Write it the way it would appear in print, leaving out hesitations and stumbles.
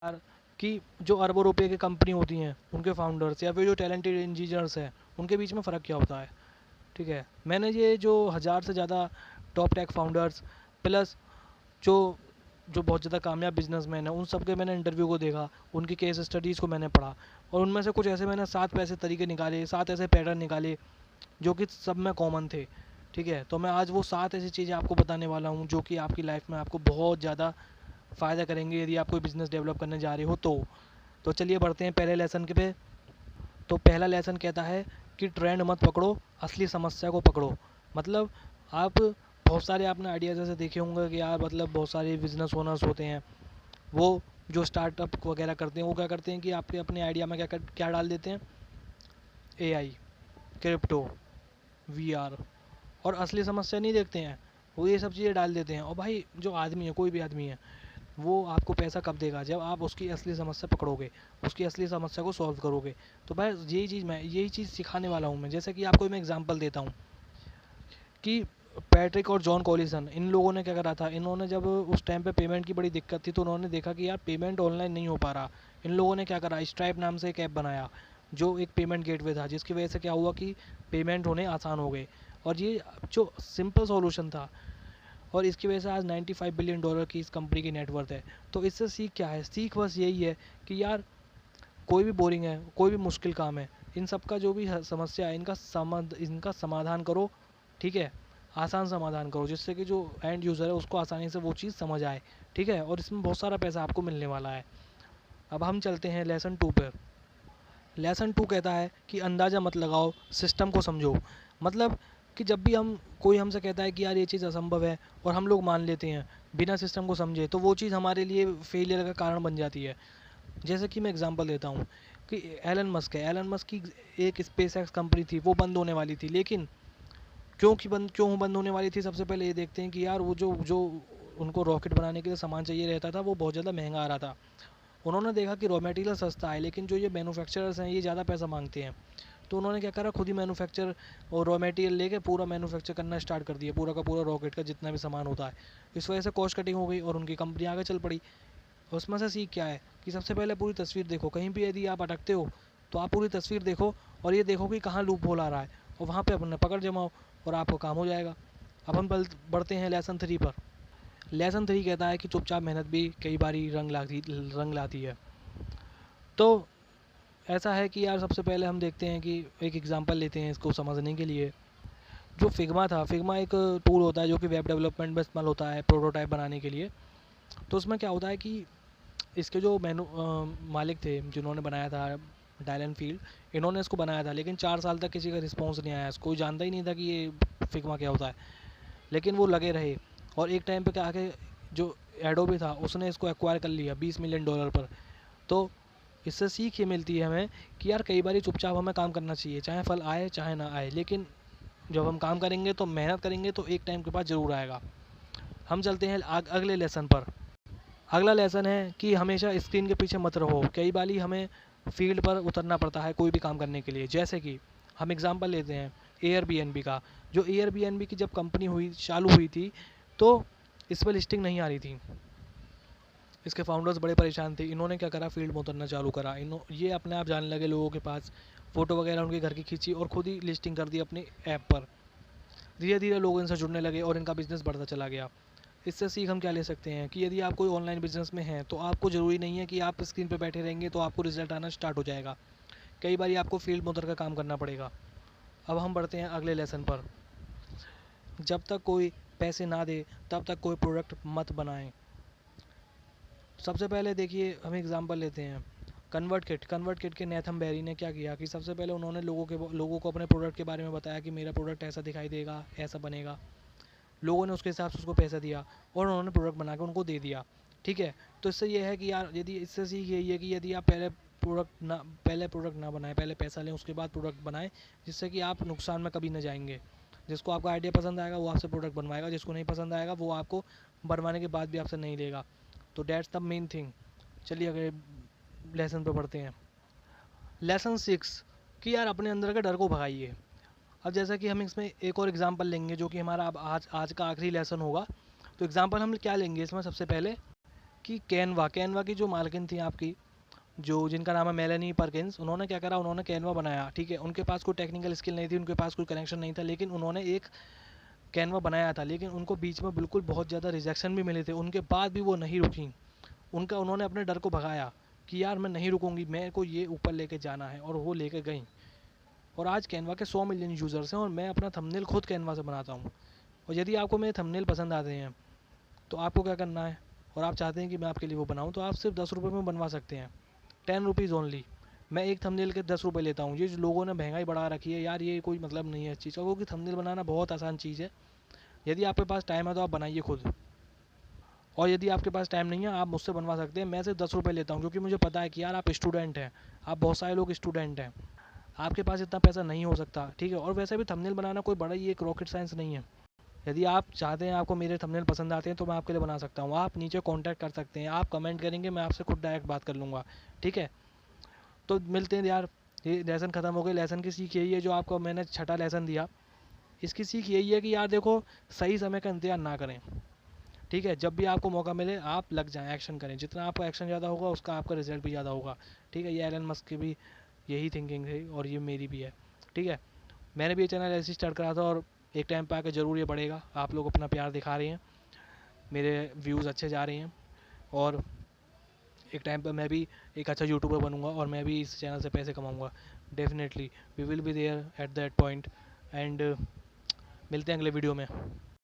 यार कि जो अरबों रुपए की कंपनी होती हैं उनके फाउंडर्स या फिर जो टैलेंटेड इंजीनियर्स हैं उनके बीच में फ़र्क क्या होता है। ठीक है, मैंने ये जो 1000 से ज़्यादा टॉप टेक फाउंडर्स प्लस जो जो बहुत ज़्यादा कामयाब बिजनेसमैन हैं उन सब के मैंने इंटरव्यू को देखा, उनकी केस स्टडीज़ को मैंने पढ़ा और उनमें से कुछ ऐसे मैंने 7 ऐसे तरीके निकाले, 7 ऐसे पैटर्न निकाले जो कि सब में कॉमन थे। ठीक है, तो मैं आज वो 7 ऐसी चीज़ें आपको बताने वाला हूँ जो कि आपकी लाइफ में आपको बहुत ज़्यादा फ़ायदा करेंगे यदि आप कोई बिज़नेस डेवलप करने जा रहे हो तो चलिए बढ़ते हैं पहले लेसन के पे। तो पहला लेसन कहता है कि ट्रेंड मत पकड़ो, असली समस्या को पकड़ो। मतलब आप बहुत सारे आपने आइडियाज़ ऐसे देखे होंगे कि यार मतलब बहुत सारे बिजनेस ओनर्स होते हैं, वो जो स्टार्टअप वगैरह करते हैं वो क्या करते हैं कि आपके अपने आइडिया में क्या डाल देते हैं, एआई, क्रिप्टो, वीआर, और असली समस्या नहीं देखते हैं, वो ये सब चीज़ें डाल देते हैं। और भाई जो आदमी है, कोई भी आदमी है, वो आपको पैसा कब देगा, जब आप उसकी असली समस्या पकड़ोगे, उसकी असली समस्या को सॉल्व करोगे। तो भाई यही चीज़ सिखाने वाला हूँ मैं। जैसे कि आपको मैं एग्जांपल देता हूँ कि पैट्रिक और जॉन कॉलिसन, इन लोगों ने क्या करा था, इन्होंने जब उस टाइम पे पेमेंट की बड़ी दिक्कत थी तो उन्होंने देखा कि यार पेमेंट ऑनलाइन नहीं हो पा रहा। इन लोगों ने क्या करा, स्ट्राइप नाम से एक ऐप बनाया जो एक पेमेंट गेटवे था, जिसकी वजह से क्या हुआ कि पेमेंट होने आसान हो गए। और ये जो सिंपल सॉल्यूशन था, और इसकी वजह से आज $95 बिलियन की इस कंपनी की नेटवर्थ है। तो इससे सीख क्या है, सीख बस यही है कि यार कोई भी बोरिंग है, कोई भी मुश्किल काम है, इन सब का जो भी समस्या है इनका समाधान करो। ठीक है, आसान समाधान करो जिससे कि जो एंड यूज़र है उसको आसानी से वो चीज़ समझ आए। ठीक है, और इसमें बहुत सारा पैसा आपको मिलने वाला है। अब हम चलते हैं लेसन 2 पर। लेसन 2 कहता है कि अंदाज़ा मत लगाओ, सिस्टम को समझो। मतलब कि जब भी कोई हमसे कहता है कि यार ये चीज़ असंभव है और हम लोग मान लेते हैं बिना सिस्टम को समझे, तो वो चीज़ हमारे लिए फेलियर का कारण बन जाती है। जैसे कि मैं एग्जांपल देता हूँ कि एलन मस्क की एक स्पेस एक्स कंपनी थी, वो बंद होने वाली थी। लेकिन क्यों बंद होने वाली थी, सबसे पहले ये देखते हैं कि यार वो जो जो उनको रॉकेट बनाने के लिए सामान चाहिए रहता था वो बहुत ज़्यादा महंगा आ रहा था। उन्होंने देखा कि रॉ मटेरियल सस्ता है लेकिन जो ये मैन्युफैक्चरर्स हैं ये ज़्यादा पैसा मांगते हैं। तो उन्होंने क्या करा, खुद ही मैन्युफैक्चर और रॉ मटेरियल लेके पूरा मैन्युफैक्चर करना स्टार्ट कर दिया, पूरा का पूरा रॉकेट का जितना भी सामान होता है। इस वजह से कॉस्ट कटिंग हो गई और उनकी कंपनी आगे चल पड़ी। उसमें से सीख क्या है कि सबसे पहले पूरी तस्वीर देखो, कहीं भी यदि आप अटकते हो तो आप पूरी तस्वीर देखो और ये देखो कि कहाँ लूप होल आ रहा है और वहाँ पे अपने पकड़ जमाओ और आपका काम हो जाएगा। अब हम बढ़ते हैं लेसन 3 पर। लेसन 3 कहता है कि चुपचाप मेहनत भी कई बारी रंग लाती है। तो ऐसा है कि यार सबसे पहले हम देखते हैं कि एक एग्जांपल लेते हैं इसको समझने के लिए। जो फिग्मा था, फिग्मा एक टूल होता है जो कि वेब डेवलपमेंट में इस्तेमाल होता है प्रोटोटाइप बनाने के लिए। तो उसमें क्या होता है कि इसके जो मालिक थे जिन्होंने बनाया था, डायलन फील्ड, इन्होंने इसको बनाया था लेकिन 4 साल तक किसी का रिस्पॉन्स नहीं आया, कोई जानता ही नहीं था कि ये फिग्मा क्या होता है। लेकिन वो लगे रहे और एक टाइम पे क्या आके जो एडोबी था उसने इसको एक्वायर कर लिया $20 मिलियन पर। तो इससे सीख ये मिलती है हमें कि यार कई बार चुपचाप हमें काम करना चाहिए, चाहे फल आए चाहे ना आए, लेकिन जब हम काम करेंगे तो मेहनत करेंगे तो एक टाइम के बाद ज़रूर आएगा। हम चलते हैं अगले लेसन पर। अगला लेसन है कि हमेशा स्क्रीन के पीछे मत रहो। कई बार हमें फील्ड पर उतरना पड़ता है कोई भी काम करने के लिए। जैसे कि हम एग्जांपल लेते हैं एयरबीएनबी का। जो एयरबीएनबी की जब कंपनी चालू हुई थी तो इस पर लिस्टिंग नहीं आ रही थी, इसके फाउंडर्स बड़े परेशान थे। इन्होंने क्या करा, फील्ड में उतरना चालू करा। ये अपने आप जाने लगे लोगों के पास, फ़ोटो वगैरह उनके घर की खींची और खुद ही लिस्टिंग कर दी अपनी ऐप पर। धीरे धीरे लोग इनसे जुड़ने लगे और इनका बिज़नेस बढ़ता चला गया। इससे सीख हम क्या ले सकते हैं कि यदि आप कोई ऑनलाइन बिजनेस में हैं तो आपको ज़रूरी नहीं है कि आप स्क्रीन पर बैठे रहेंगे तो आपको रिजल्ट आना स्टार्ट हो जाएगा। कई बार आपको फील्ड में उतर कर काम करना पड़ेगा। अब हम बढ़ते हैं अगले लेसन पर। जब तक कोई पैसे ना दे तब तक कोई प्रोडक्ट मत बनाएं। सबसे पहले देखिए हम एग्जांपल लेते हैं कन्वर्ट किट के नेथम बेरी ने क्या किया कि सबसे पहले उन्होंने लोगों को अपने प्रोडक्ट के बारे में बताया कि मेरा प्रोडक्ट ऐसा दिखाई देगा, ऐसा बनेगा। लोगों ने उसके हिसाब से उसको पैसा दिया और उन्होंने प्रोडक्ट बना के उनको दे दिया। ठीक है, तो इससे ये है कि यार यदि इससे सीख यही है कि यदि आप पहले प्रोडक्ट ना बनाएं, पहले पैसा लें उसके बाद प्रोडक्ट बनाएं, जिससे कि आप नुकसान में कभी ना जाएंगे। जिसको आपका आइडिया पसंद आएगा वो आपसे प्रोडक्ट बनवाएगा, जिसको नहीं पसंद आएगा वो आपको बनवाने के बाद भी आपसे नहीं लेगा। तो डेट्स द मेन थिंग। चलिए अगले लेसन पे बढ़ते हैं। लेसन 6 कि यार अपने अंदर के डर को भगाइए। अब जैसा कि हम इसमें एक और एग्जांपल लेंगे जो कि हमारा अब आज आज का आखिरी लेसन होगा। तो एग्जांपल हम क्या लेंगे इसमें, सबसे पहले कि कैनवा की जो मालकिन थी आपकी, जो जिनका नाम है मेलेनी परकिंस, उन्होंने क्या करा, उन्होंने कैनवा बनाया, ठीक है। उनके पास कोई टेक्निकल स्किल नहीं थी, उनके पास कोई कनेक्शन नहीं था, लेकिन उन्होंने एक कैनवा बनाया था। लेकिन उनको बीच में बिल्कुल बहुत ज़्यादा रिजेक्शन भी मिले थे, उनके बाद भी वो नहीं रुकी। उन्होंने अपने डर को भगाया कि यार मैं नहीं रुकूंगी, मेरे को ये ऊपर लेके जाना है, और वो लेके गई। और आज कैनवा के 100 मिलियन यूज़र्स हैं, और मैं अपना थंबनेल खुद कैनवा से बनाता हूँ। और यदि आपको मेरे थंबनेल पसंद आते हैं तो आपको क्या करना है, और आप चाहते हैं कि मैं आपके लिए वो बनाऊँ, तो आप सिर्फ 10 रुपये में बनवा सकते हैं, 10 रुपीज़ ओनली। मैं एक थंबनेल के 10 रुपये लेता हूँ। ये जो लोगों ने महंगाई बढ़ा रखी है यार, ये कोई मतलब नहीं है इस चीज़ का, क्योंकि थंबनेल बनाना बहुत आसान चीज़ है। यदि आपके पास टाइम है तो आप बनाइए खुद, और यदि आपके पास टाइम नहीं है आप मुझसे बनवा सकते हैं। मैं सिर्फ 10 रुपये लेता हूँ, क्योंकि मुझे पता है कि यार आप स्टूडेंट हैं, आप बहुत सारे लोग स्टूडेंट हैं, आपके पास इतना पैसा नहीं हो सकता, ठीक है। और वैसे भी थंबनेल बनाना कोई बड़ा ही एक रॉकेट साइंस नहीं है। यदि आप चाहते हैं, आपको मेरे थंबनेल पसंद आते हैं, तो मैं आपके लिए बना सकता हूँ। आप नीचे कांटेक्ट कर सकते हैं, आप कमेंट करेंगे, मैं आपसे खुद डायरेक्ट बात कर लूँगा, ठीक है। तो मिलते हैं यार। ये लेसन ख़त्म हो गई। लेसन की सीख यही है, जो आपको मैंने छठा लेसन दिया, इसकी सीख यही है कि यार देखो, सही समय का इंतजार ना करें, ठीक है। जब भी आपको मौका मिले आप लग जाएं, एक्शन करें। जितना आपका एक्शन ज़्यादा होगा उसका आपका रिजल्ट भी ज़्यादा होगा, ठीक है। ये एलन मस्क की भी यही थिंकिंग है, और ये मेरी भी है, ठीक है। मैंने भी ये चैनल ऐसे स्टार्ट करा था, और एक टाइम पे आकर ज़रूर ये बढ़ेगा। आप लोग अपना प्यार दिखा रहे हैं, मेरे व्यूज़ अच्छे जा रहे हैं, और एक टाइम पर मैं भी एक अच्छा यूट्यूबर बनूंगा, और मैं भी इस चैनल से पैसे कमाऊंगा। Definitely we will be there at that point. And मिलते हैं अगले वीडियो में।